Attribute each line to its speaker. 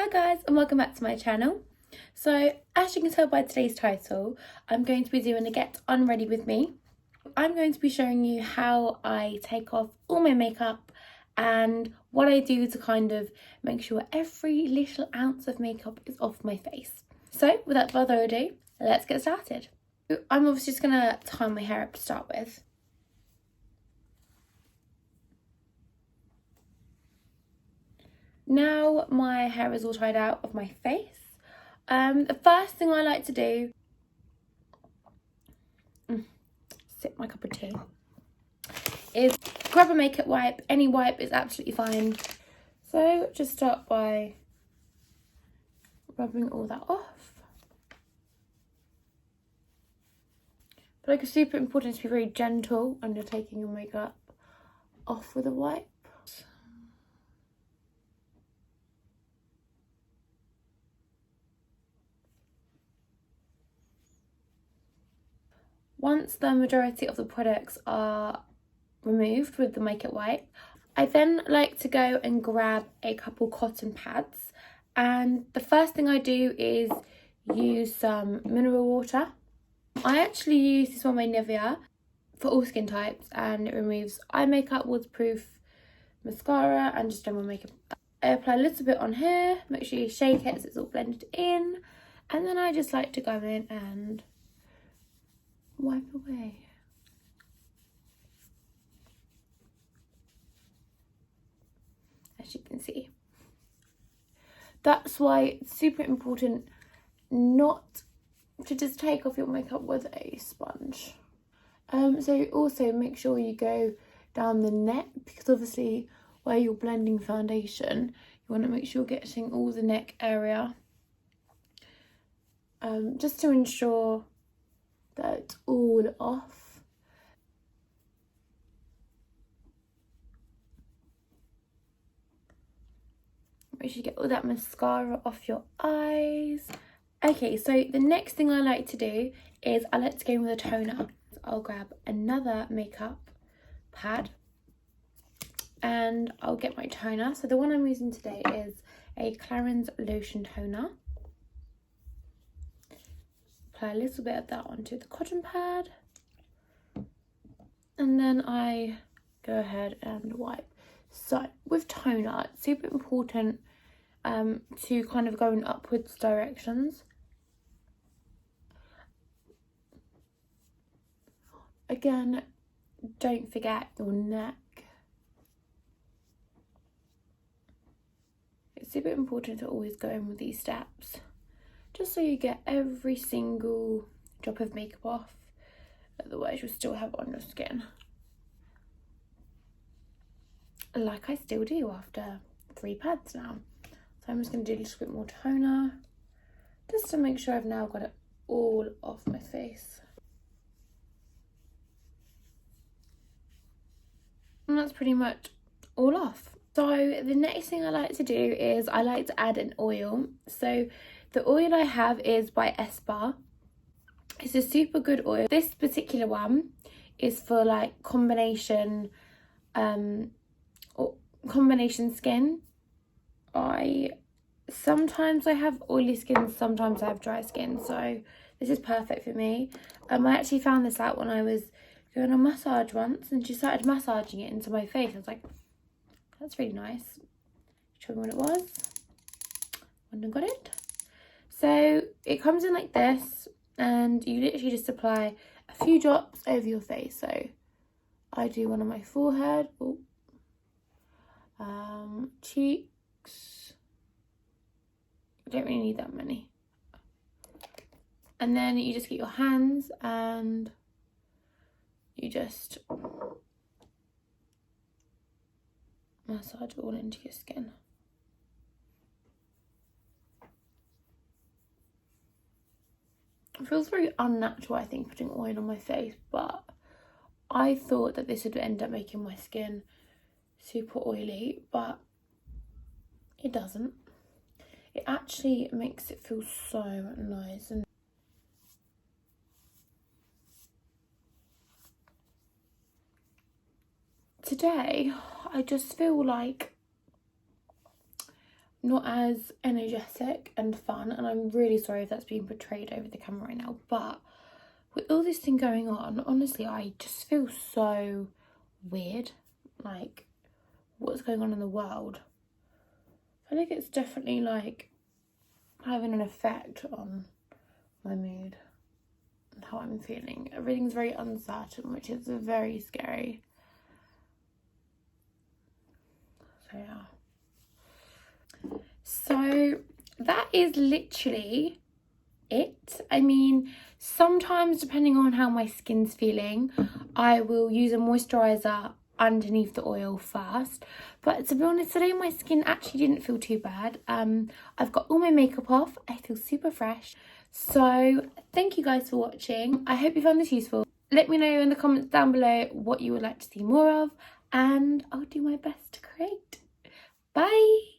Speaker 1: Hi guys, and welcome back to my channel. So as you can tell by today's title, I'm going to be doing a Get Unready With Me. I'm going to be showing you how I take off all my makeup and what I do to kind of make sure every little ounce of makeup is off my face. So without further ado, let's get started. I'm obviously just going to tie my hair up to start with. Now my hair is all tied out of my face, the first thing I like to do, sip my cup of tea, is grab a makeup wipe. Any wipe is absolutely fine. So just start by rubbing all that off. But like, it's super important to be very gentle when you're taking your makeup off with a wipe. Once the majority of the products are removed with the makeup wipe, I then like to go and grab a couple cotton pads, and the first thing I do is use some mineral water. I actually use this one by Nivea for all skin types, and it removes eye makeup, waterproof mascara and just general makeup. I apply a little bit on here, make sure you shake it so it's all blended in, and then I just like to go in and wipe away. As you can see, that's why it's super important not to just take off your makeup with a sponge. So also make sure you go down the neck, because obviously where you're blending foundation, you want to make sure you're getting all the neck area, just to ensure that it's all off. Make sure you get all that mascara off your eyes. Okay, so the next thing I like to do is I like to go in with a toner. I'll grab another makeup pad and I'll get my toner. So the one I'm using today is a Clarins lotion toner. Apply a little bit of that onto the cotton pad, and then I go ahead and wipe. So with toner, it's super important to kind of go in upwards directions. Again, don't forget your neck. It's super important to always go in with these steps, just so you get every single drop of makeup off. Otherwise you'll still have it on your skin, like I still do after 3 pads now. So I'm just going to do a little bit more toner, just to make sure I've now got it all off my face. And that's pretty much all off. So the next thing I like to do is I like to add an oil. So the oil I have is by Espa. It's a super good oil. This particular one is for like combination skin. Sometimes I have oily skin, sometimes I have dry skin, so this is perfect for me. I actually found this out when I was going on a massage once, and she started massaging it into my face. I was like, that's really nice. Show me what it was. Wouldn't have got it. So it comes in like this, and you literally just apply a few drops over your face. So I do one on my forehead, cheeks. I don't really need that many. And then you just get your hands and you just massage it all into your skin. It feels very unnatural, I think, putting oil on my face, but I thought that this would end up making my skin super oily, but it doesn't. It actually makes it feel so nice. And today I just feel like not as energetic and fun, and I'm really sorry if that's being portrayed over the camera right now, but with all this thing going on, honestly, I just feel so weird, like what's going on in the world. I feel like it's definitely like having an effect on my mood and how I'm feeling. Everything's very uncertain, which is very scary. So yeah. So that is literally it. I mean, sometimes depending on how my skin's feeling, I will use a moisturizer underneath the oil first, but to be honest, today my skin actually didn't feel too bad. I've got all my makeup off, I feel super fresh. So thank you guys for watching. I hope you found this useful. Let me know in the comments down below what you would like to see more of, and I'll do my best to create. Bye.